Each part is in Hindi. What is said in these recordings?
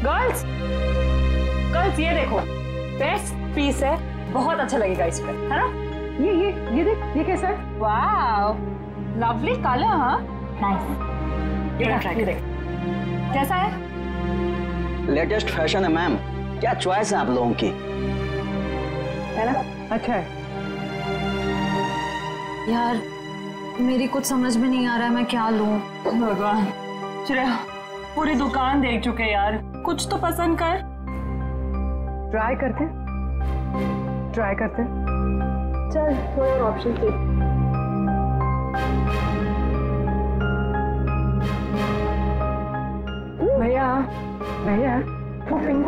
गर्ल्स गर्ल्स ये देखो, बेस्ट पीस है, बहुत अच्छा लगेगा इस पे, है ना? ये देख, ये कैसा है? Wow, lovely colour. हाँ नाइस, ये देख कैसा है? लेटेस्ट फैशन है मैम, क्या चॉइस है आप लोगों की, है ना? अच्छा है यार, मेरी कुछ समझ में नहीं आ रहा है मैं क्या लूं। भगवान, श्रेया पूरी दुकान देख चुके यार, कुछ तो पसंद कर। ट्राई करते चल, थोड़े और ऑप्शन देख। भैया वो पिंक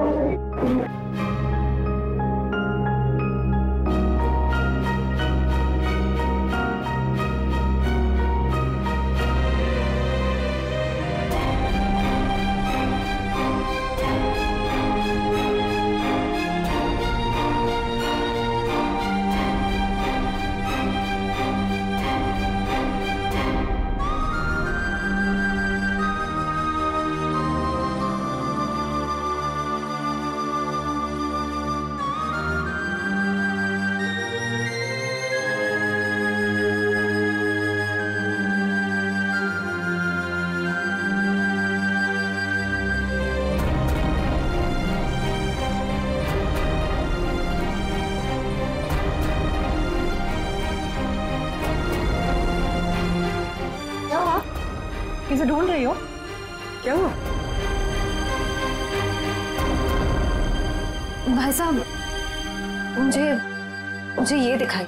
किसे ढूंढ रही हो? क्या हुआ? भाई साहब, मुझे ये दिखाई।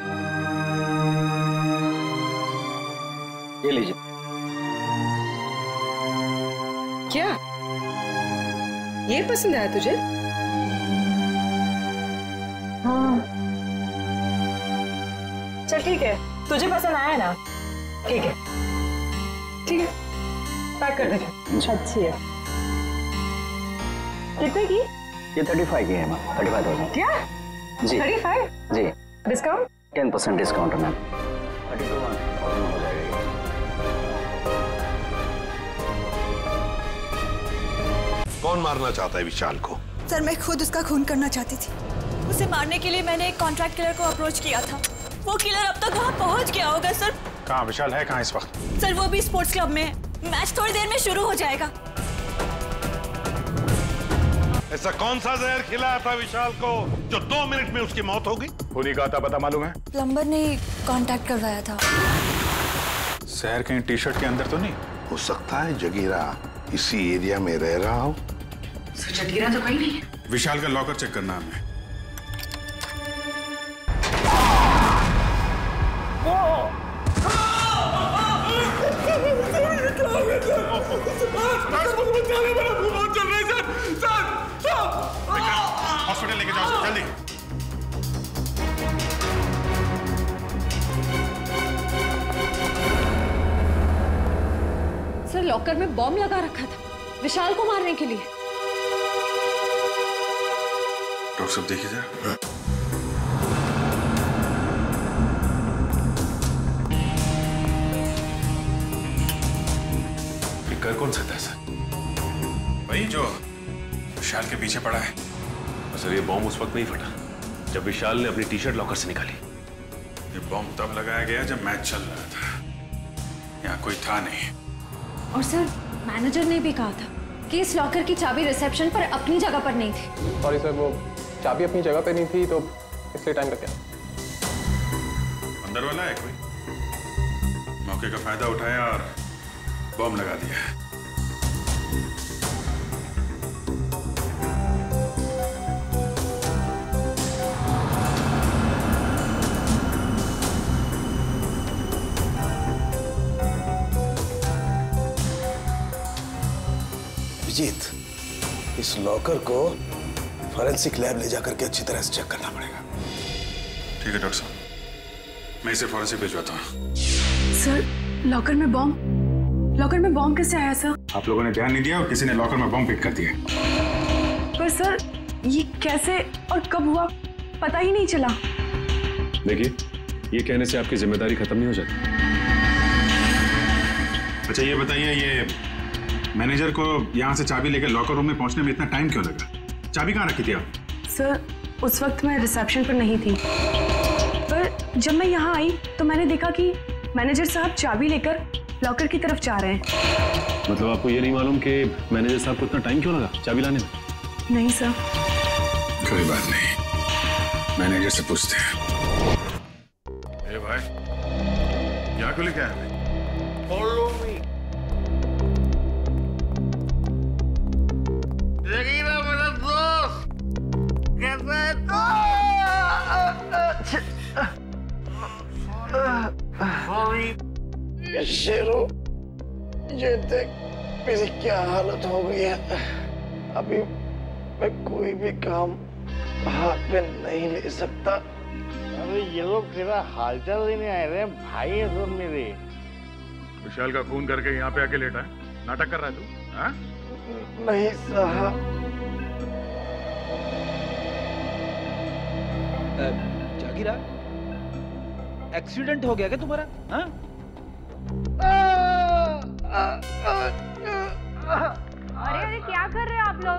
ये लीजिए। क्या ये पसंद आया तुझे? हाँ चल ठीक है, तुझे पसंद आया ना? ठीक है पैक कर दे। अच्छी है। कितने की? ये 35 की है मैम, 35,000। क्या जी 35? जी। डिस्काउंट? 10% डिस्काउंट है मैम, 32,000 हो जाएगा। कौन मारना चाहता है विशाल को? सर मैं खुद उसका खून करना चाहती थी। उसे मारने के लिए मैंने एक कॉन्ट्रैक्ट किलर को अप्रोच किया था। वो किलर अब तक वहाँ पहुँच गया होगा सर। कहाँ विशाल है, कहाँ इस वक्त? सर वो भी स्पोर्ट्स क्लब में। मैच थोड़ी देर में शुरू हो जाएगा। ऐसा कौन सा जहर खिलाया था विशाल को जो 2 मिनट में उसकी मौत हो गई? उन्हीं का आता पता मालूम है? प्लम्बर ने कांटेक्ट करवाया था। शहर कहीं टी शर्ट के अंदर तो नहीं? हो सकता है जगीरा इसी एरिया में रह रहा हो। जगीरा तो कहीं नहीं है। विशाल का लॉकर चेक करना हमें। हॉस्पिटल लेके जाओ जल्दी। सर लॉकर में बॉम्ब लगा रखा था विशाल को मारने के लिए। डॉक्टर साहब देखिए जरा। कर कौन सकता है सर? वही जो विशाल के पीछे पड़ा है। सर ये बॉम्ब उस वक्त नहीं फटा जब विशाल ने अपनी टी शर्ट लॉकर से निकाली। ये बॉम्ब तब लगाया गया जब मैच चल रहा था, यहाँ कोई था नहीं। और सर मैनेजर ने भी कहा था कि इस लॉकर की चाबी रिसेप्शन पर अपनी जगह पर नहीं थी। सॉरी सर, वो चाबी अपनी जगह पे नहीं थी तो इसलिए टाइम लग गया। अंदर वाला है कोई? मौके का फायदा उठाया और बॉम्ब लगा दिया। अभिजीत, इस लॉकर को फॉरेंसिक लैब ले जाकर के अच्छी तरह से चेक करना पड़ेगा। ठीक है डॉक्टर साहब, मैं इसे फॉरेंसिक भिजवाता हूँ। सर लॉकर में बॉम्ब कैसे आया सर? आप लोगों ने ध्यान नहीं दिया और किसी ने लॉकर में बॉम्ब पिक कर दिया। पर सर ये कैसे और कब हुआ पता ही नहीं चला। देखिए, ये कहने से आपकी जिम्मेदारी खत्म नहीं हो जाती। अच्छा ये बताइए, ये मैनेजर को यहाँ से चाबी लेकर लॉकर रूम में पहुंचने में इतना टाइम क्यों लगा? चाबी कहाँ रखी थी आप? सर उस वक्त मैं रिसेप्शन पर नहीं थी, पर जब मैं यहाँ आई तो मैंने देखा कि मैनेजर साहब चाबी लेकर लॉकर की तरफ जा रहे हैं। मतलब आपको ये नहीं मालूम कि मैनेजर साहब को इतना टाइम क्यों लगा चाबी लाने में? नहीं सर। कोई बात नहीं, मैनेजर से पूछते हैं। ए भाई, यहाँ क्यों लेके आए? Follow me. जगीरा मेरा दोस्त, कैसा है तू? शेरो, ये देख मेरी क्या हालत हो गई है। अभी मैं कोई भी काम हाथ में नहीं ले सकता। अरे ये लोग तेरा हालचाल लेने आए रहे भाई है सब मेरे। विशाल का खून करके यहाँ पे आके लेटा है, नाटक कर रहा है तू? हाँ? नहीं साहब। जागीरा, एक्सीडेंट हो गया क्या तुम्हारा? हाँ? अरे अरे क्या कर रहे हैं आप लोग?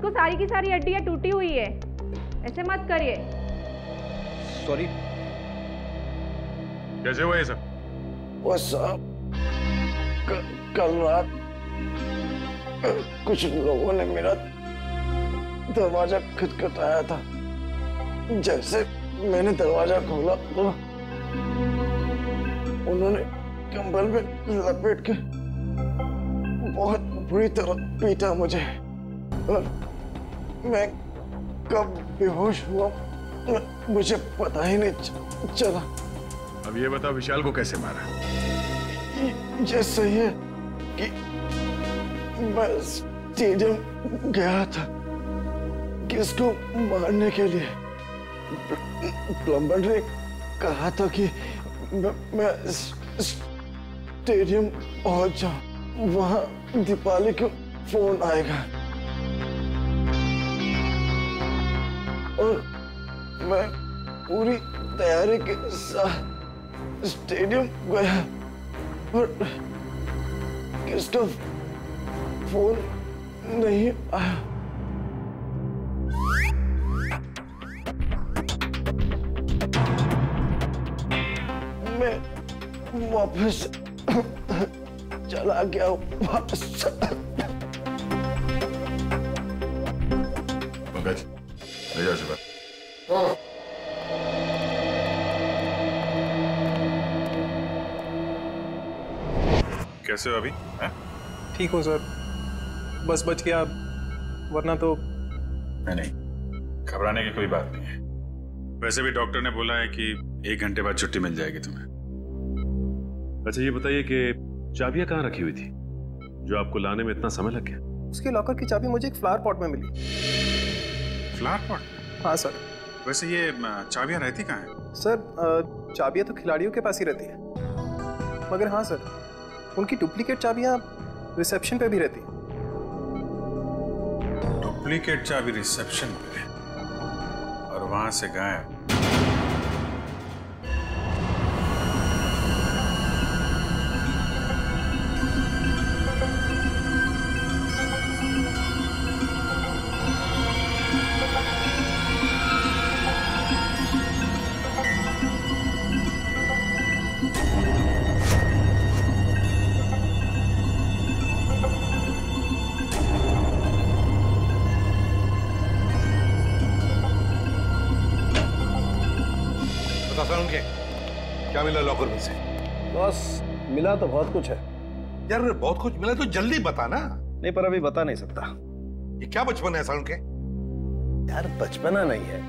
तो सारी की सारी हड्डियां टूटी हुई है, ऐसे मत करिए। सॉरी। कैसे हुआ ये सब? वो साहब कल रात कुछ लोगों ने मेरा दरवाजा खटखटाया था। जैसे मैंने दरवाजा खोला तो उन्होंने कंबल में लपेट के बहुत बुरी तरह पीटा मुझे और मैं कब बेहोश हुआ मुझे पता ही नहीं चला। अब ये बताओ विशाल को कैसे मारा? ये सही है कि मैं स्टेडियम गया था किसको मारने के लिए। प्लम्बर ने कहा था कि मैं स्टेडियम पहुंच जाऊं, वहां दीपाली को फोन आएगा और मैं पूरी तैयारी के साथ स्टेडियम गया और किसका फोन नहीं आया। मैं वापस चला गया वापस। पंकज, ले जाओ सुबह। कैसे हो अभी? ठीक हूँ सर, बस बच गया, वरना तो नहीं, घबराने की कोई बात नहीं है। वैसे भी डॉक्टर ने बोला है कि 1 घंटे बाद छुट्टी मिल जाएगी तुम्हें। अच्छा ये बताइए कि चाबियां कहाँ रखी हुई थी जो आपको लाने में इतना समय लग गया? उसके लॉकर की चाबी मुझे एक फ्लावर पॉट में मिली। Flower pot? हाँ सर। वैसे ये चाबियां रहती कहाँ हैं? सर चाबियां तो खिलाड़ियों के पास ही रहती है, मगर हाँ सर उनकी डुप्लीकेट चाबियां रिसेप्शन पे भी रहती है। डुप्लीकेट चाबी रिसेप्शन पे और वहां से गायब। उनके क्या मिला लॉकर में से? बस मिला तो बहुत कुछ है यार। बहुत कुछ मिला तो जल्दी बता ना। नहीं पर अभी बता नहीं सकता। ये क्या बचपन है सारुण के? यार बचपना नहीं है,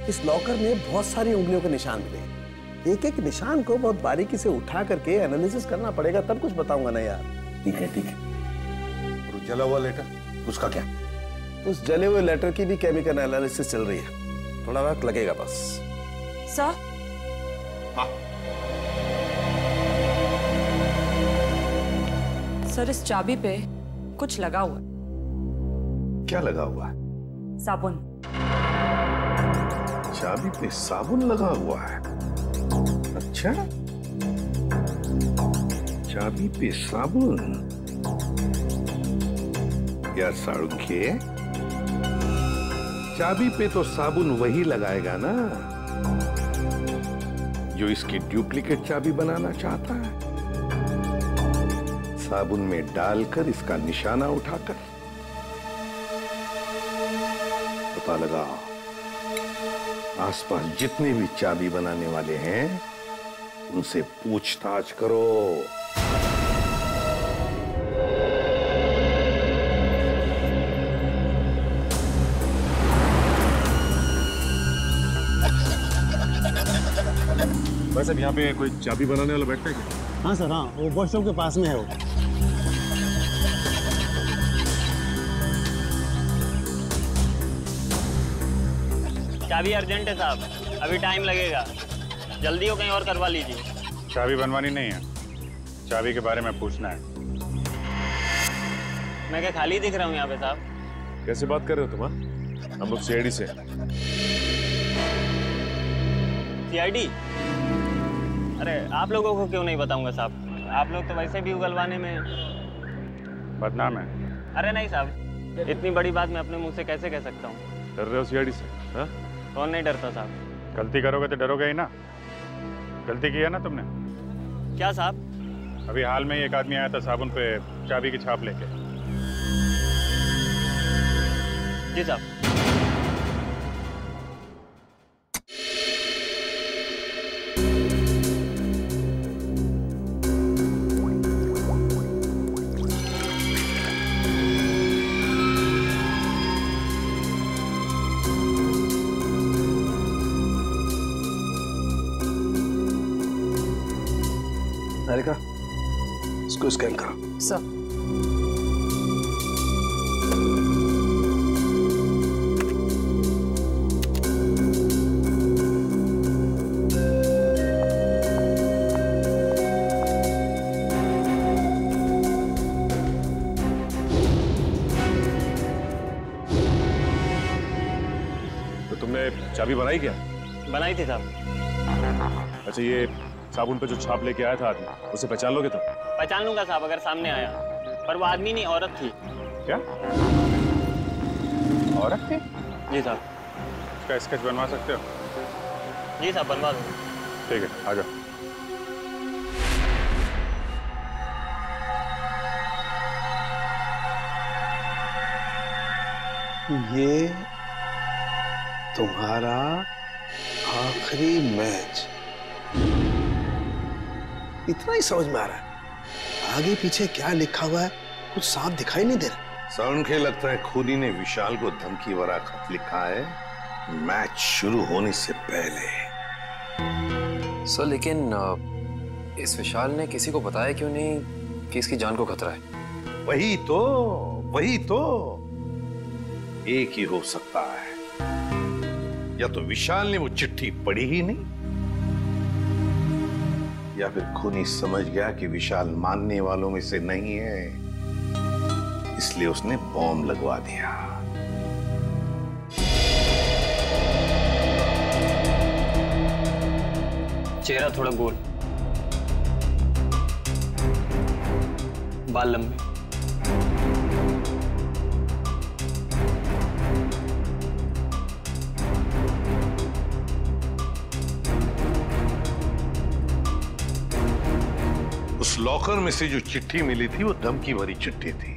इस लॉकर में बहुत सारी उंगलियों के निशान मिले। एक एक निशान को बहुत बारीकी से उठा करके एनालिसिस करना पड़ेगा, तब कुछ बताऊंगा ना यार। ठीक है ठीक है। जला हुआ लेटर उसका क्या? उस जले हुए लेटर की भी केमिकल एनालिसिस चल रही है, थोड़ा वक्त लगेगा बस। सर हाँ। सर इस चाबी पे कुछ लगा हुआ है। क्या लगा हुआ है? साबुन। चाबी पे साबुन लगा हुआ है? अच्छा, चाबी पे साबुन। या साड़ुंखे, चाबी पे तो साबुन वही लगाएगा ना जो इसकी डुप्लीकेट चाबी बनाना चाहता है। साबुन में डालकर इसका निशाना उठाकर पता लगाओ, आसपास जितने भी चाबी बनाने वाले हैं उनसे पूछताछ करो। वैसे यहाँ पे कोई चाबी बनाने वाला बैठता है क्या? हाँ सर, हाँ, वो वॉशरूम के पास में है वो। चाबी अर्जेंट है साहब, अभी टाइम लगेगा, जल्दी हो कहीं और करवा लीजिए। चाबी बनवानी नहीं है, चाबी के बारे में पूछना है। मैं क्या खाली दिख रहा हूँ यहाँ पे साहब? कैसे बात कर रहे हो तुम? हम लोग सीआईडी से। सीआईडी? अरे आप लोगों को क्यों नहीं बताऊंगा साहब, आप लोग तो वैसे भी उगलवाने में बदनाम है। अरे नहीं साहब, इतनी बड़ी बात मैं अपने मुंह से कैसे कह सकता हूँ? डर रहे हो सीआईडी से? हाँ? कौन नहीं डरता साहब? गलती करोगे तो डरोगे ही ना। गलती की है ना तुमने? क्या साहब? अभी हाल में एक आदमी आया था साबुन पे चाबी की छाप लेके। जी साहब। निहारिका, इसको स्कैन करो। सर। तो तुमने चाबी बनाई क्या? बनाई थी साहब। अच्छा, ये साबुन पे जो छाप लेके आया था आदमी, उसे पहचान लोगे तो? पहचान लूंगा साहब अगर सामने आया, पर वो आदमी नहीं, औरत थी। क्या? औरत थी? जी साहब। इसका स्केच बनवा सकते हो? जी साहब, बनवा दो। ठीक है, आ जाओ। ये तुम्हारा आखिरी मैच, इतना ही समझ में आ रहा है। आगे पीछे क्या लिखा हुआ है कुछ साफ दिखाई नहीं दे रहा। साउंड लगता है खूनी ने विशाल को धमकी भरा खत लिखा है मैच शुरू होने से पहले। सर लेकिन इस विशाल ने किसी को बताया क्यों नहीं कि इसकी जान को खतरा है? वही तो एक ही हो सकता है, या तो विशाल ने वो चिट्ठी पढ़ी ही नहीं, या फिर खूनी समझ गया कि विशाल मानने वालों में से नहीं है, इसलिए उसने बॉम्ब लगवा दिया। चेहरा थोड़ा गोल, बाल लंबे, उस लॉकर में से जो चिट्ठी मिली थी वो धमकी भरी चिट्ठी थी।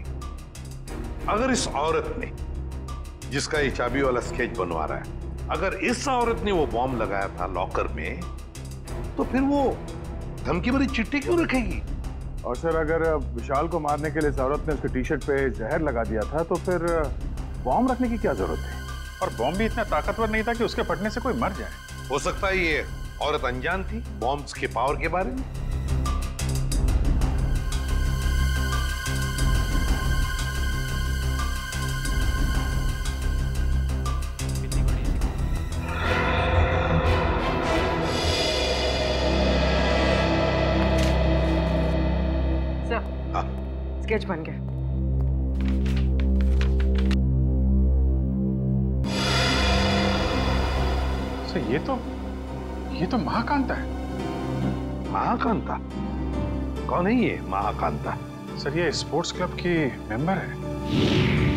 अगर इस औरत ने, जिसका ये चाबी वाला स्केच बनवा रहा है, अगर इस औरत ने वो बॉम्ब लगाया था लॉकर में, तो फिर वो धमकी भरी चिट्ठी क्यों रखेगी? और सर अगर विशाल को मारने के लिए इस औरत ने उसके टी शर्ट पे जहर लगा दिया था तो फिर बॉम्ब रखने की क्या जरूरत है? और बॉम्ब भी इतना ताकतवर नहीं था कि उसके फटने से कोई मर जाए। हो सकता है ये औरत अनजान थी बॉम्ब्स के पावर के बारे में। स्केच बन गया। सर ये तो महाकांता है। महाकांता? कौन है ये महाकांता? सर ये स्पोर्ट्स क्लब की मेंबर है।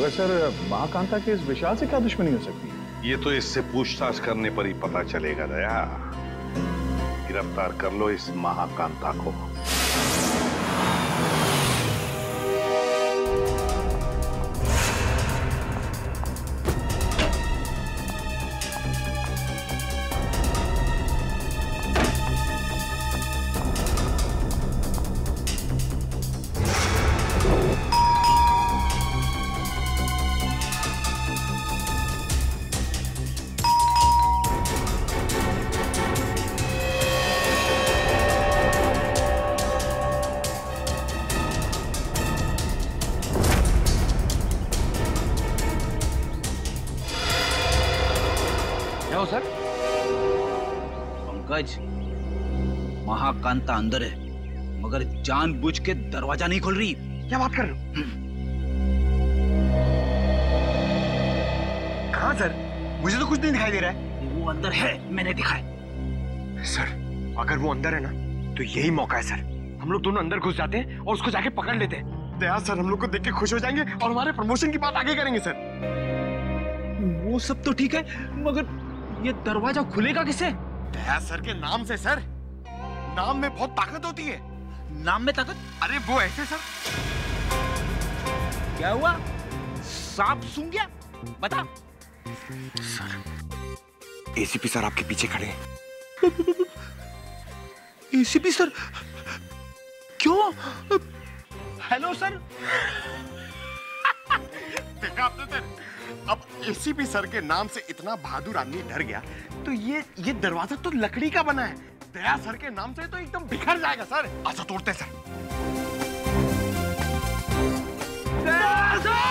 मगर सर, महाकांता के इस विशाल से क्या दुश्मनी हो सकती है? ये तो इससे पूछताछ करने पर ही पता चलेगा दया। गिरफ्तार कर लो इस महाकांता को। सर पंकज, महाकांता अंदर है मगर जानबूझ के दरवाजा नहीं खोल रही। क्या बात कर रहे हो? कहाँ सर? मुझे तो कुछ नहीं दिखाई दे रहा है। वो अंदर है, मैंने देखा है। सर अगर वो अंदर है ना तो यही मौका है सर। हम लोग दोनों अंदर घुस जाते हैं और उसको जाके पकड़ लेते हैं। दया सर हम लोग को देख के खुश हो जाएंगे और हमारे प्रमोशन की बात आगे करेंगे सर। वो सब तो ठीक है मगर ये दरवाजा खुलेगा किससे? दया सर के नाम से सर। नाम में बहुत ताकत होती है। नाम में ताकत? अरे वो ऐसे सर। क्या हुआ? सांप सूंघ गया? बता। सर एसीपी सर आपके पीछे खड़े हैं। ACP sir? क्यों? Hello sir. देखा आपने सर, अब एसीपी सर के नाम से इतना बहादुर आदमी डर गया तो ये दरवाजा तो लकड़ी का बना है। दया सर के नाम से तो एकदम बिखर जाएगा सर। अच्छा तोड़ते सर। दया सर!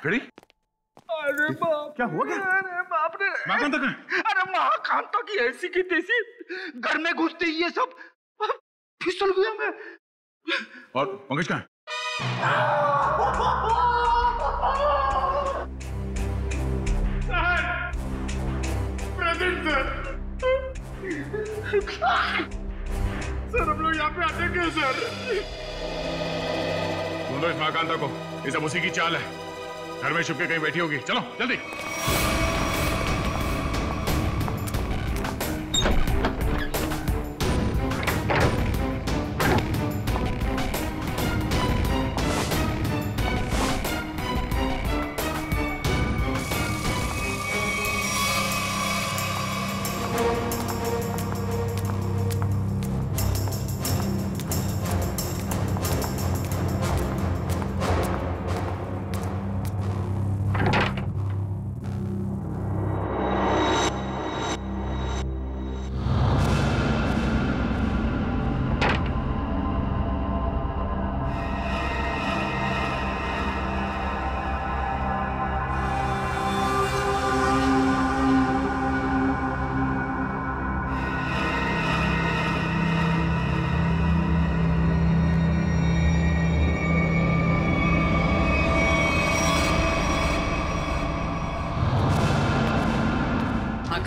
फिरी? अरे बाप, क्या हुआ? क्या? अरे बाप रे! महाकांता कहाँ? अरे महाकांता की ऐसी की तैसी घर में घुसते ही ये सब फिसल गया मैं। और पंकज कहाँ है? Present sir. सर हम लोग यहाँ पे आते क्यों सर? ढूंढो इस महाकांता को, ये सब उसी की चाल है। घर में छुप के कहीं बैठी होगी। चलो जल्दी।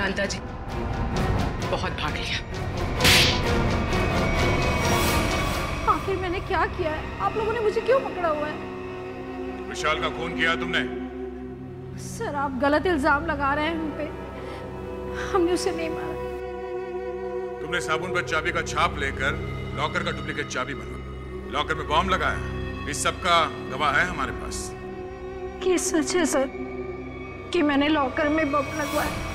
कांता जी बहुत भाग लिया। आखिर मैंने क्या किया है? आप लोगों ने मुझे क्यों पकड़ा हुआ है? विशाल का खून किया तुमने? सर आप गलत इल्जाम लगा रहे हैं हम पे। हमने उसे नहीं मारा। तुमने साबुन पर चाबी का छाप लेकर लॉकर का डुप्लीकेट चाबी बना, लॉकर में बॉम्ब लगाया। इस सब का गवाह है हमारे पास। ये सच है सर कि मैंने लॉकर में बम लगवाया,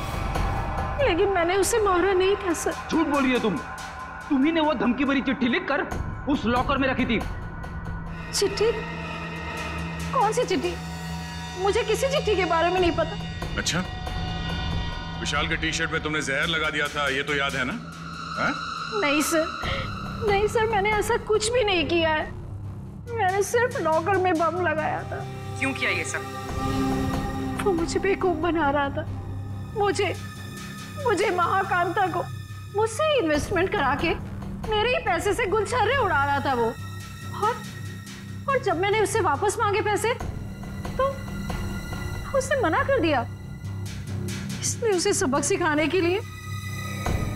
लेकिन मैंने उसे मारा नहीं था सर। झूठ बोल रही हो तुम। तुम्ही ने वो धमकी भरी चिट्ठी लिखकर उस लॉकर में रखी थी। चिट्ठी? कौन सी चिट्ठी? मुझे किसी चिट्ठी के बारे में नहीं पता। अच्छा, विशाल के टी शर्ट में तुमने जहर लगा दिया था, ये तो याद है ना? हा? नहीं सर, नहीं सर, मैंने ऐसा कुछ भी नहीं किया है। मैंने सिर्फ लॉकर में बम लगाया था। क्यों किया ये सब? वो मुझे बेवकूफ बना रहा था। मुझे महाकांता को मुझसे इन्वेस्टमेंट करा के मेरे ही पैसे से गुलछर्रे उड़ा रहा था वो। और जब मैंने उससे वापस मांगे पैसे तो उसने मना कर दिया। इसलिए उसे सबक सिखाने के लिए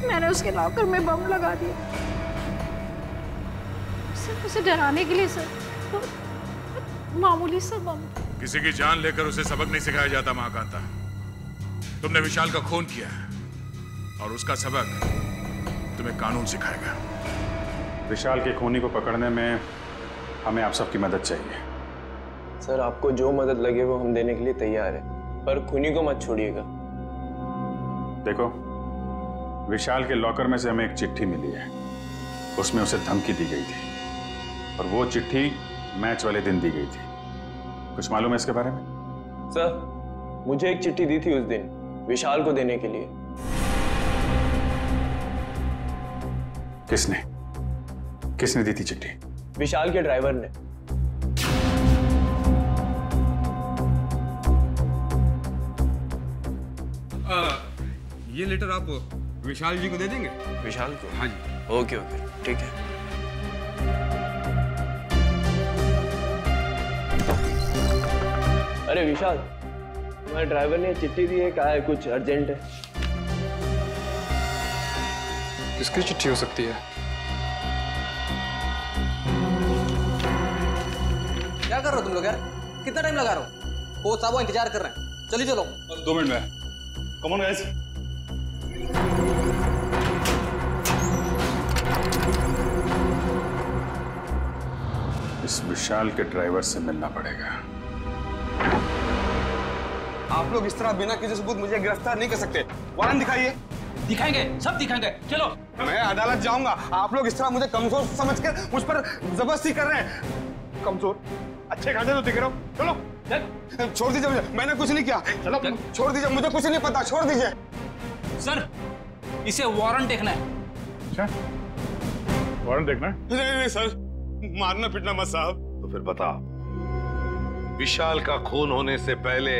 मैंने उसके लॉकर में बम लगा दिया। उसे डराने के लिए सर, तो मामूली सा बम। किसी की जान लेकर उसे सबक नहीं सिखाया जाता महाकांता। तुमने विशाल का खून किया और उसका सबक तुम्हें कानून सिखाएगा। विशाल के खूनी को पकड़ने में हमें आप सबकी मदद चाहिए। सर, आपको जो मदद लगे वो हम देने के लिए तैयार हैं, पर खूनी को मत छोड़िएगा। देखो, विशाल के लॉकर में से हमें एक चिट्ठी मिली है। उसमें उसे धमकी दी गई थी और वो चिट्ठी मैच वाले दिन दी गई थी। कुछ मालूम है इसके बारे में? सर, मुझे एक चिट्ठी दी थी उस दिन विशाल को देने के लिए। किसने दी थी चिट्ठी? विशाल के ड्राइवर ने। ये लेटर आप विशाल जी को दे देंगे? विशाल को? हाँ जी। ओके, ठीक है। अरे विशाल, तुम्हारे ड्राइवर ने चिट्ठी दी है, कहा है कुछ अर्जेंट है। किसकी चिट्ठी हो सकती है? क्या कर रहे हो तुम लोग यार? कितना टाइम लगा रहे हो? कोच साहब इंतजार कर रहे हैं। चलिए चलो। 2 मिनट में। Come on guys. इस विशाल के ड्राइवर से मिलना पड़ेगा। आप लोग इस तरह बिना किसी सबूत मुझे गिरफ्तार नहीं कर सकते। वारंट दिखाइए। दिखाएंगे, सब दिखाएंगे। चलो। मैं अदालत जाऊंगा। आप लोग इस तरह मुझे कमजोर समझकर मुझ पर जबरदस्ती कर रहे हैं। कमजोर? अच्छे खासे तो दिख रहा हूं। चलो। छोड़ दीजिए मुझे, मैंने कुछ नहीं किया। चलो छोड़ दीजिए, मुझे कुछ नहीं पता, छोड़ दीजिए। सर, इसे वारंट देखना है। अच्छा, वारंट देखना है? नहीं सर, मारना पीटना मत साहब। तो फिर बता, विशाल का खून होने से पहले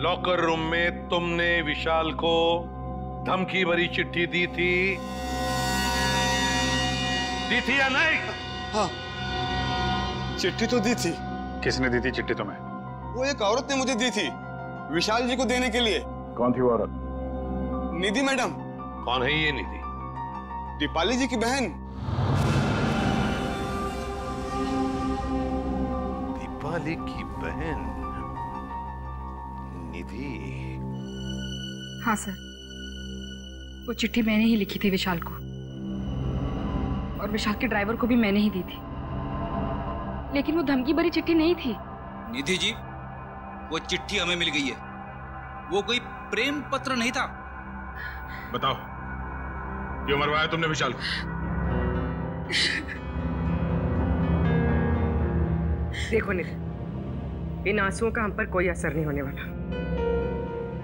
लॉकर रूम में तुमने विशाल को धमकी भरी चिट्ठी दी थी या नहीं? हाँ, चिट्ठी तो दी थी। किसने दी थी चिट्ठी तुम्हें? वो एक औरत ने मुझे दी थी विशाल जी को देने के लिए। कौन थी वो औरत? निधि मैडम। कौन है ये निधि? दीपाली जी की बहन। दीपाली की बहन निधि? हाँ सर, वो चिट्ठी मैंने ही लिखी थी विशाल को, और विशाल के ड्राइवर को भी मैंने ही दी थी। लेकिन वो धमकी भरी चिट्ठी नहीं थी। निधि जी, वो चिट्ठी हमें मिल गई है। वो कोई प्रेम पत्र नहीं था। बताओ, क्यों मरवाया तुमने विशाल को? देखो निधि, इन आंसुओं का हम पर कोई असर नहीं होने वाला।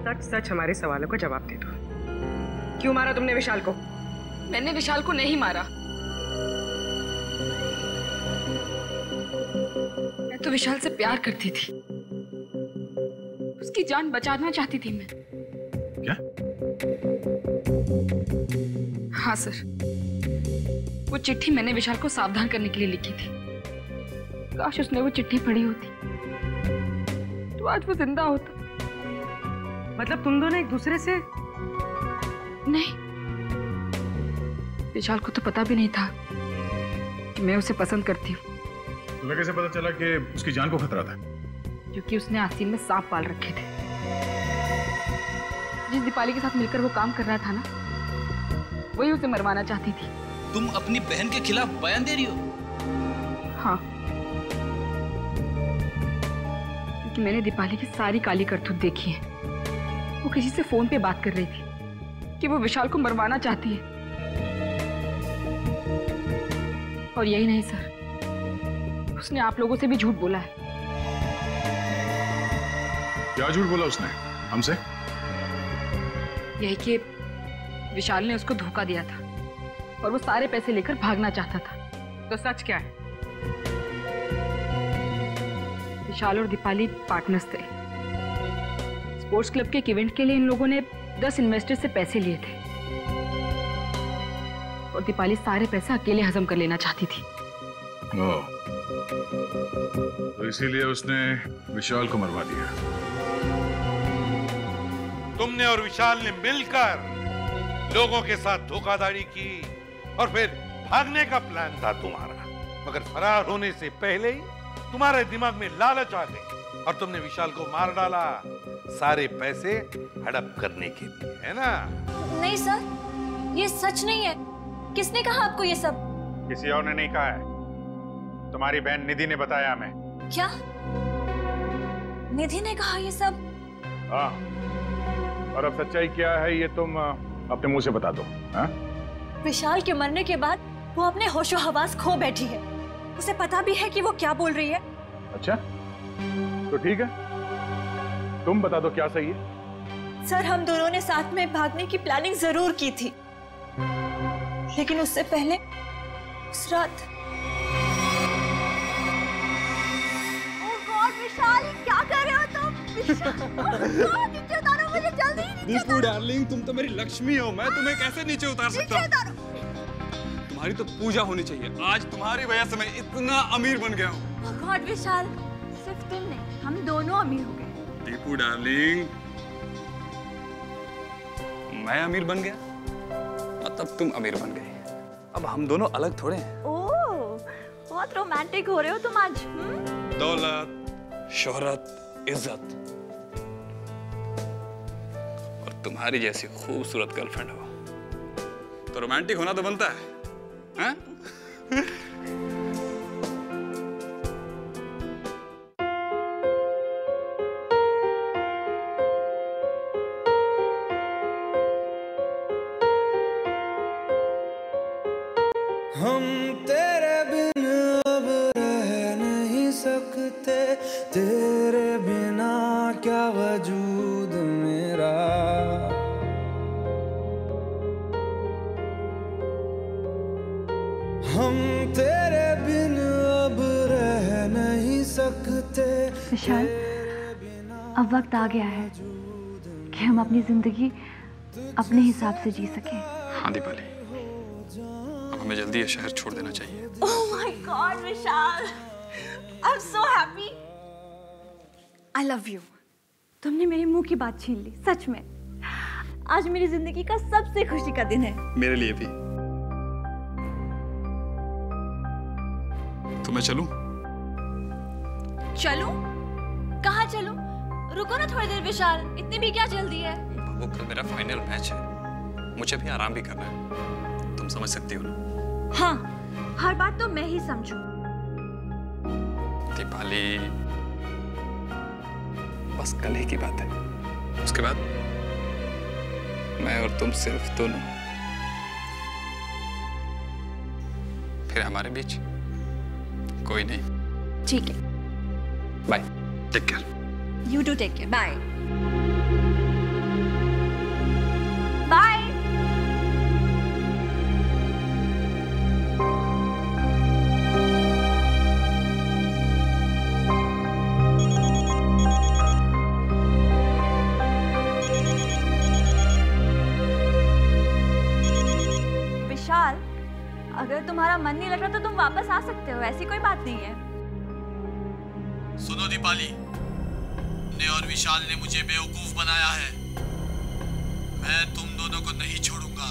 सच सच हमारे सवालों का जवाब दे दो। क्यों मारा तुमने विशाल को? मैंने विशाल को नहीं मारा। मैं तो विशाल से प्यार करती थी। उसकी जान बचाना चाहती थी मैं। क्या? हाँ सर, वो चिट्ठी मैंने विशाल को सावधान करने के लिए लिखी थी। काश उसने वो चिट्ठी पढ़ी होती तो आज वो जिंदा होता। मतलब तुम दोनों एक दूसरे से? नहीं, विशाल को तो पता भी नहीं था कि मैं उसे पसंद करती हूँ। तुम्हें कैसे पता चला कि उसकी जान को खतरा था? क्योंकि उसने आस्तीन में सांप पाल रखे थे। जिस दीपाली के साथ मिलकर वो काम कर रहा था ना, वही उसे मरवाना चाहती थी। तुम अपनी बहन के खिलाफ बयान दे रही हो? हाँ, क्योंकि मैंने दीपाली की सारी काली करतूत देखी है। वो किसी से फोन पे बात कर रही थी कि वो विशाल को मरवाना चाहती है। और यही नहीं सर, उसने आप लोगों से भी झूठ बोला है। क्या झूठ बोला उसने हमसे? यही कि विशाल ने उसको धोखा दिया था और वो सारे पैसे लेकर भागना चाहता था। तो सच क्या है? विशाल और दीपाली पार्टनर्स थे। स्पोर्ट्स क्लब के एक इवेंट के लिए इन लोगों ने 10 इन्वेस्टर से पैसे लिए थे और दीपाली सारे पैसे अकेले हजम कर लेना चाहती थी। तो इसीलिए उसने विशाल को मरवा दिया। तुमने और विशाल ने मिलकर लोगों के साथ धोखाधड़ी की और फिर भागने का प्लान था तुम्हारा, मगर फरार होने से पहले ही तुम्हारे दिमाग में लालच आ गई और तुमने विशाल को मार डाला, सारे पैसे हड़प करने के लिए, है ना? नहीं सर, ये सच नहीं है। किसने कहा आपको ये सब? किसी और ने नहीं कहा है, तुम्हारी बहन निधि ने बताया हमें। क्या? निधि ने कहा ये सब? हाँ, और अब सच्चाई क्या है ये तुम अपने मुंह से बता दो। हाँ? विशाल के मरने के बाद वो अपने होशो हवास खो बैठी है। उसे पता भी है कि वो क्या बोल रही है। अच्छा, तो ठीक है, तुम बता दो क्या सही है। सर, हम दोनों ने साथ में भागने की प्लानिंग जरूर की थी, लेकिन उससे पहले उस रात विशाल, क्या कर रहे हो तुम? नीचे उतारो मुझे जल्दी। दीपू डार्लिंग, तुम तो मेरी लक्ष्मी हो, मैं तुम्हें कैसे नीचे उतार सकता हूँ? तुम्हारी तो पूजा होनी चाहिए। आज तुम्हारी वजह से मैं इतना अमीर बन गया हूँ। गॉड विशाल, सिर्फ तुम नहीं, हम दोनों अमीर हो गए। दीपू डार्लिंग, मैं अमीर बन गया मतलब तुम अमीर बन गई। अब हम दोनों अलग थोड़े हैं। ओह, बहुत रोमांटिक हो रहे हो तुम आज। दौलत, शोहरत, इज्जत और तुम्हारी जैसी खूबसूरत गर्लफ्रेंड हो तो रोमांटिक होना तो बनता है, हैं? हम तेरे बिन अब रह नहीं सकते, तेरे बिना क्या वजूद मेरा। हम तेरे बिन अब रह नहीं सकते। विशाल, अब वक्त आ गया है कि हम अपनी जिंदगी अपने हिसाब से जी सकें। हाँ दीपाली, अब हमें जल्दी ये शहर छोड़ देना चाहिए। Oh my God, Vishal, I'm so happy. I love you. तुमने मेरे मुंह की बात छीन ली, सच में। आज मेरी जिंदगी का सबसे खुशी का दिन है। मेरे लिए भी। तो मैं चलूं? चलूं? कहाँ चलूं? रुको ना थोड़ी देर विशाल, इतनी भी क्या जल्दी है? वो कल मेरा फाइनल मैच है, मुझे भी आराम भी करना है, तुम समझ सकती हो ना? हाँ, हर बात तो मैं ही समझूं। दीपाली, बस कल ही की बात है, उसके बाद मैं और तुम सिर्फ दोनों, फिर हमारे बीच कोई नहीं। ठीक है, bye, take care. You do take care. Bye. Bye. Vishal, अगर तुम्हारा मन नहीं लग रहा तो तुम वापस आ सकते हो, ऐसी कोई बात नहीं है। सुनो दीपाली, ने और विशाल ने मुझे बेवकूफ बनाया है। मैं तुम दोनों को नहीं छोड़ूंगा।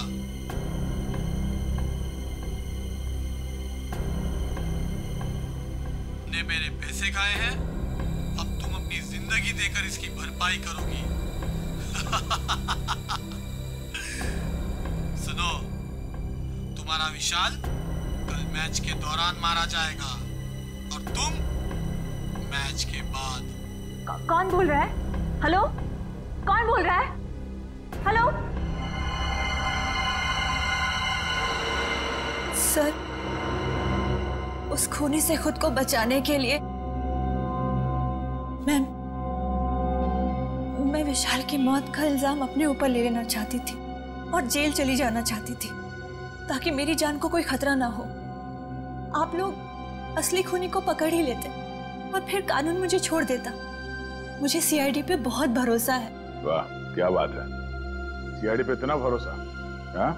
ने मेरे पैसे खाए हैं, अब तुम अपनी जिंदगी देकर इसकी भरपाई करोगी। सुनो, तुम्हारा विशाल कल मैच के दौरान मारा जाएगा और तुम मैच के बाद। कौन बोल रहा है? हेलो, कौन बोल रहा है? हेलो सर, उस खूनी से खुद को बचाने के लिए मैं विशाल की मौत का इल्जाम अपने ऊपर ले लेना चाहती थी और जेल चली जाना चाहती थी, ताकि मेरी जान को कोई खतरा ना हो। आप लोग असली खूनी को पकड़ ही लेते और फिर कानून मुझे छोड़ देता। मुझे सीआईडी पे बहुत भरोसा है। वाह, क्या बात है, सीआईडी पे इतना भरोसा? हाँ?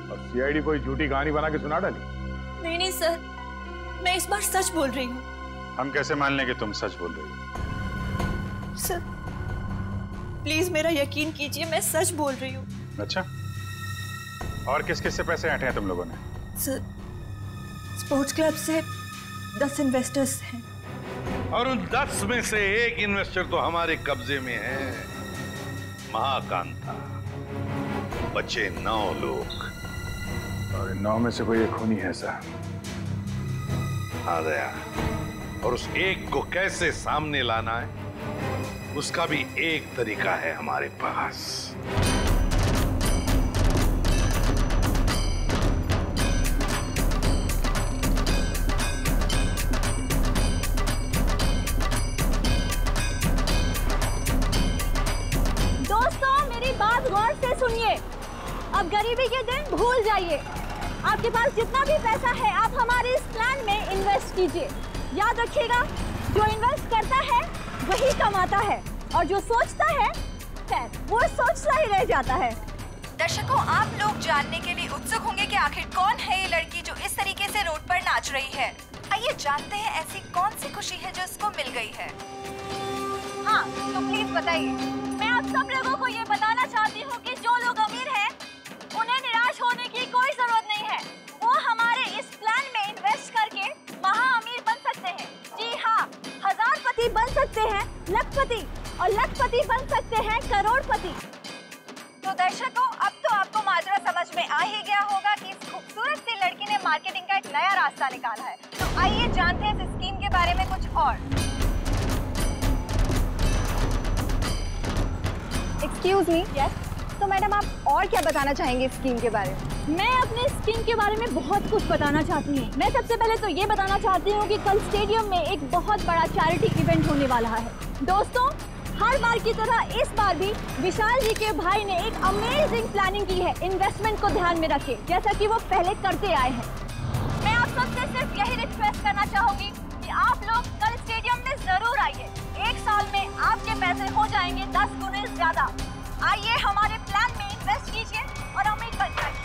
और सीआईडी कोई झूठी कहानी बना के सुना डाली? नहीं नहीं सर, मैं इस बार सच बोल रही हूँ। हम कैसे मान लें कि तुम सच बोल रही हो? सर प्लीज मेरा यकीन कीजिए, मैं सच बोल रही हूँ। अच्छा, और किस किस से पैसे ऐंठे हैं तुम लोगों ने? सर स्पोर्ट्स क्लब से 10 इन्वेस्टर्स हैं। और उन 10 में से एक इन्वेस्टर तो हमारे कब्जे में है, महाकांता। बचे 9 लोग और इन 9 में से कोई एक खूनी है सर। आ गया, और उस एक को कैसे सामने लाना है उसका भी एक तरीका है हमारे पास। दोस्तों मेरी बात गौर से सुनिए। अब गरीबी के दिन भूल जाइए। आपके पास जितना भी पैसा है आप हमारे इस प्लान में इन्वेस्ट कीजिए। याद रखिएगा, जो इन्वेस्ट करता है वही कमाता है, और जो सोचता है वो सोचता ही रह जाता है। दर्शकों, आप लोग जानने के लिए उत्सुक होंगे कि आखिर कौन है ये लड़की जो इस तरीके से रोड पर नाच रही है। आइए जानते हैं ऐसी कौन सी खुशी है जो इसको मिल गई है। हाँ तो प्लीज बताइए। मैं आप सब लोगों को ये बताना चाहती हूँ कि जो लोग अमीर हैं उन्हें निराश होने की कोई जरूरत नहीं है। वो हमारे इस प्लान में इन्वेस्ट करके महा अमीर बन सकते हैं। जी हाँ, हजारपति बन सकते हैं, लखपति, और लखपति बन सकते हैं करोड़पति। तो दर्शकों, अब तो आपको माजरा समझ में आ ही गया होगा कि इस खूबसूरत सी लड़की ने मार्केटिंग का एक नया रास्ता निकाला है। तो आइए जानते हैं इस स्कीम के बारे में कुछ और। Excuse me. यस। तो मैडम आप और क्या बताना चाहेंगे स्कीम के बारे में? मैं अपने स्कीम के बारे में बहुत कुछ बताना चाहती हूँ। मैं सबसे पहले तो ये बताना चाहती हूँ कि कल स्टेडियम में एक बहुत बड़ा चैरिटी इवेंट होने वाला है। दोस्तों, हर बार की तरह इस बार भी विशाल जी के भाई ने एक अमेजिंग प्लानिंग की है इन्वेस्टमेंट को ध्यान में रखे, जैसा कि वो पहले करते आए हैं। मैं आप सबसे सिर्फ यही रिक्वेस्ट करना चाहूंगी कि आप लोग कल स्टेडियम में जरूर आइए। 1 साल में आपके पैसे हो जाएंगे 10 गुने ज्यादा। आइए हमारे प्लान में इन्वेस्ट कीजिए और अमीर बन जाइए।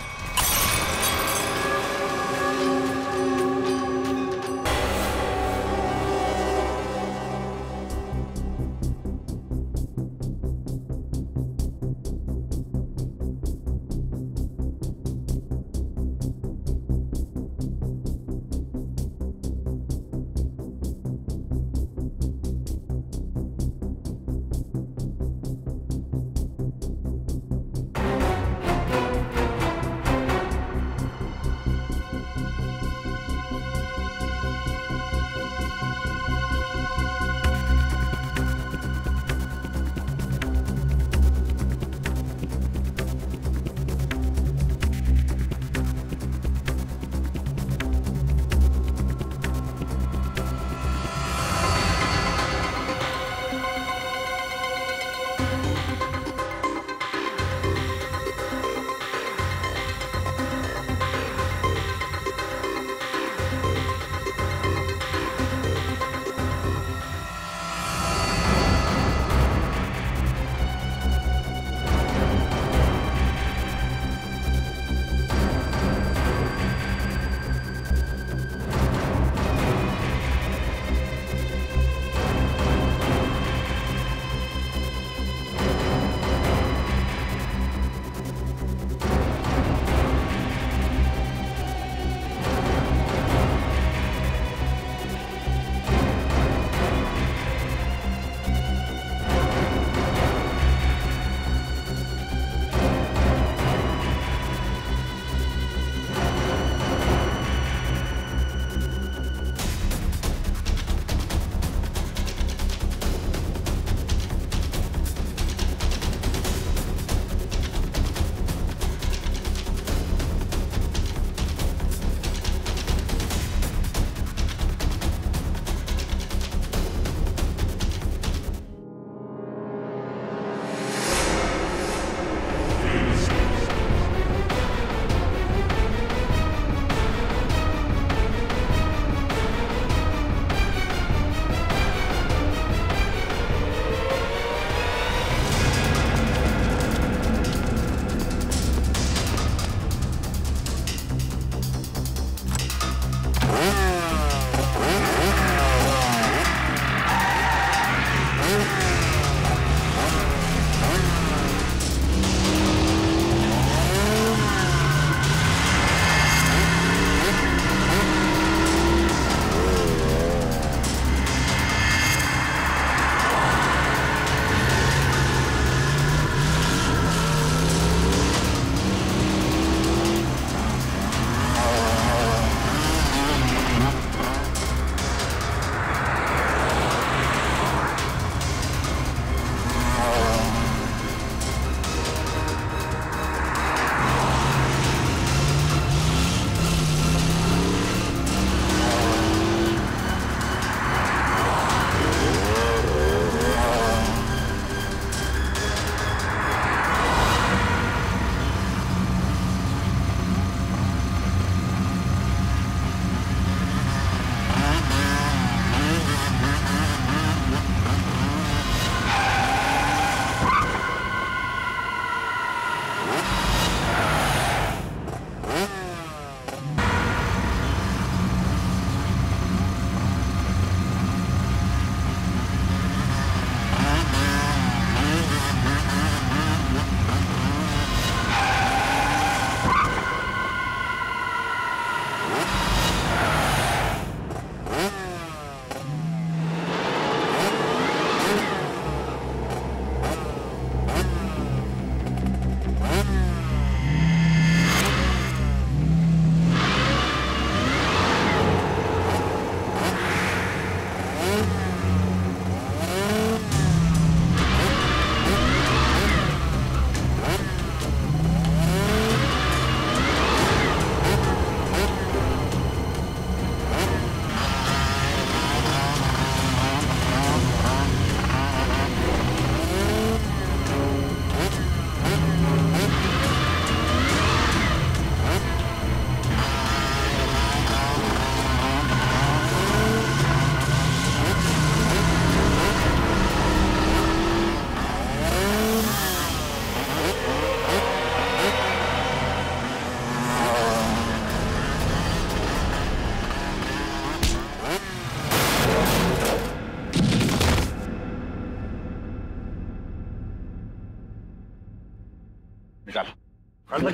तो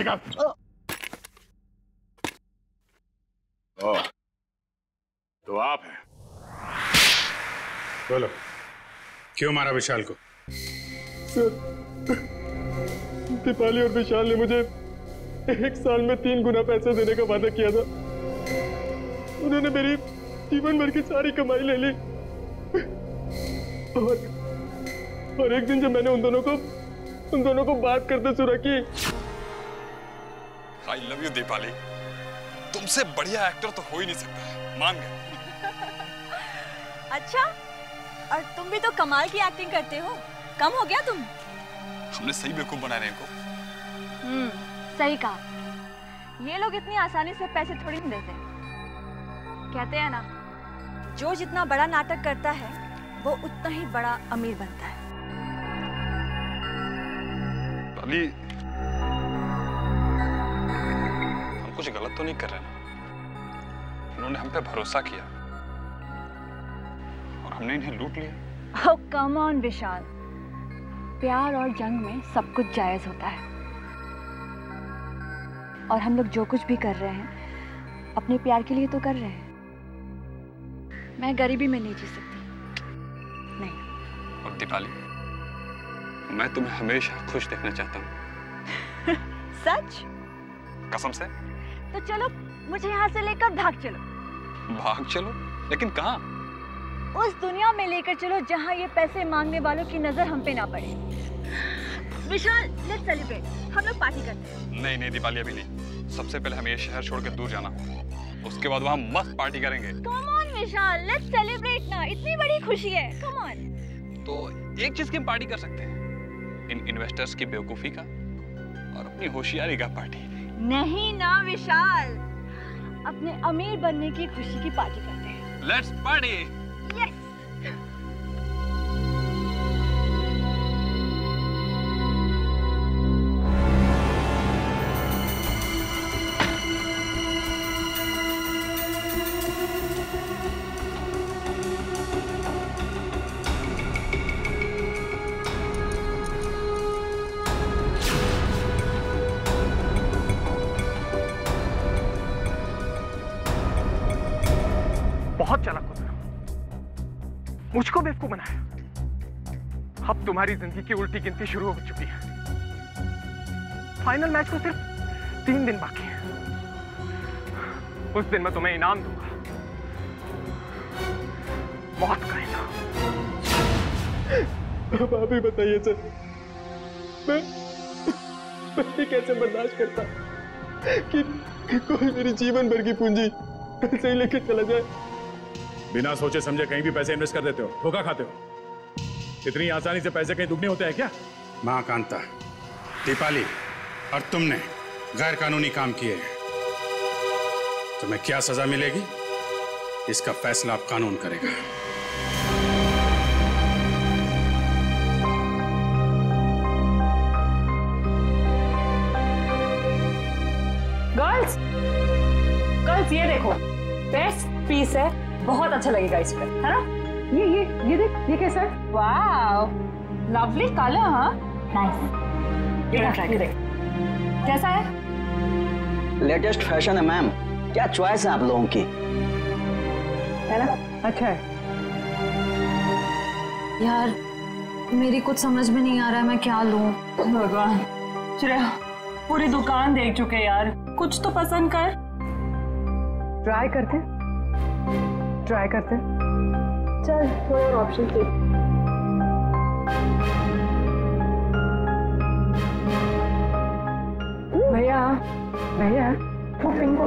आप हैं। बोलो, क्यों मारा विशाल को? दीपाली और विशाल ने मुझे 1 साल में 3 गुना पैसे देने का वादा किया था। उन्होंने मेरी जीवन भर की सारी कमाई ले ली। और एक दिन जब मैंने उन दोनों को बात करते सुना कि I love you दीपाली, तुमसे बढ़िया एक्टर तो हो ही नहीं सकता है, मान गए। अच्छा, और तुम भी तो कमाल की एक्टिंग करते हो, कम हो गया तुम? हमने सही बेवकूफ बना रहे इनको। सही कहा। ये लोग इतनी आसानी से पैसे थोड़ी नहीं देते। कहते हैं ना, जो जितना बड़ा नाटक करता है वो उतना ही बड़ा अमीर बनता है। दीपाली, हम कुछ गलत तो नहीं कर रहे ना? उन्होंने हम पे भरोसा किया और हमने इन्हें लूट लिया। Oh, come on, विशाल। प्यार और जंग में सब कुछ जायज होता है। और हम लोग जो कुछ भी कर रहे हैं अपने प्यार के लिए तो कर रहे हैं। मैं गरीबी में नहीं जी सकती, नहीं। और दीपाली, मैं तुम्हें हमेशा खुश देखना चाहता हूँ। सच? कसम से। तो चलो, मुझे यहाँ से लेकर भाग चलो। भाग चलो? लेकिन कहाँ? उस दुनिया में लेकर चलो जहाँ ये पैसे मांगने वालों की नजर हम पे ना पड़े। विशाल, लेट्स सेलिब्रेट। हम लोग पार्टी करते हैं। नहीं नहीं दीपाली, अभी नहीं। सबसे पहले हमें ये शहर छोड़कर दूर जाना होगा, उसके बाद वहाँ मस्त पार्टी करेंगे। Come on Vishal, let's celebrate ना, इतनी बड़ी खुशी है, कम ऑन। तो एक चीज की हम पार्टी कर सकते हैं, इन इन्वेस्टर्स की बेवकूफी का और अपनी होशियारी का पार्टी। नहीं ना विशाल, अपने अमीर बनने की खुशी की पार्टी करते हैं। Let's party. यस। बहुत चालाक हो तुम, मुझको बेवकूफ बनाया। अब तुम्हारी जिंदगी की उल्टी गिनती शुरू हो चुकी है। फाइनल मैच को सिर्फ 3 दिन बाकी है। उस दिन मैं तुम्हें इनाम दूंगा, मौत का इनाम। अब आप ही बताइए सर, मैं कैसे बर्दाश्त करता कि कोई मेरी जीवन भर की पूंजी ऐसे ही लेके चला जाए। बिना सोचे समझे कहीं भी पैसे इन्वेस्ट कर देते हो, धोखा खाते हो। इतनी आसानी से पैसे कहीं दुगने होते हैं क्या? महाकांता, दीपाली और तुमने गैर कानूनी काम किए हैं। तुम्हें क्या सजा मिलेगी, इसका फैसला अब कानून करेगा। गर्ल्स ये देखो, बेस्ट पीस है, बहुत अच्छा लगेगा इस पे, है ना? ये देख, ये कैसा है? Wow, lovely colour. हाँ, नाइस। ये देख, कैसा है? लेटेस्ट फैशन है मैम, क्या चॉइस है आप लोगों की, है ना? अच्छा है यार, मेरी कुछ समझ में नहीं आ रहा है मैं क्या लूं। भगवान, श्रेया पूरी दुकान देख चुके यार, कुछ तो पसंद कर। ट्राई करते चल, थोड़ा और ऑप्शन देख। भैया वो पिंक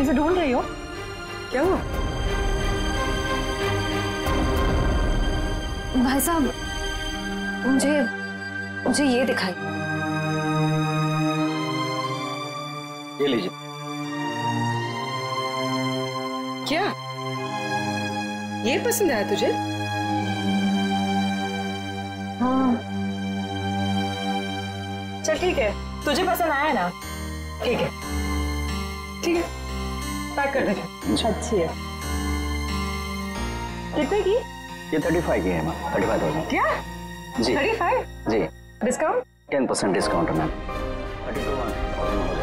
किसे ढूंढ रही हो? क्या हुआ? भाई साहब, मुझे ये दिखाई। ये लीजिए। क्या ये पसंद आया तुझे? हाँ। चल ठीक है, तुझे पसंद आया ना? ठीक है, ठीक है, पैक कर दे। अच्छी है। कितने की? ये 35 की है मैम, 35,000। क्या? जी 35? जी। डिस्काउंट? 10% discount ma'am. 32,000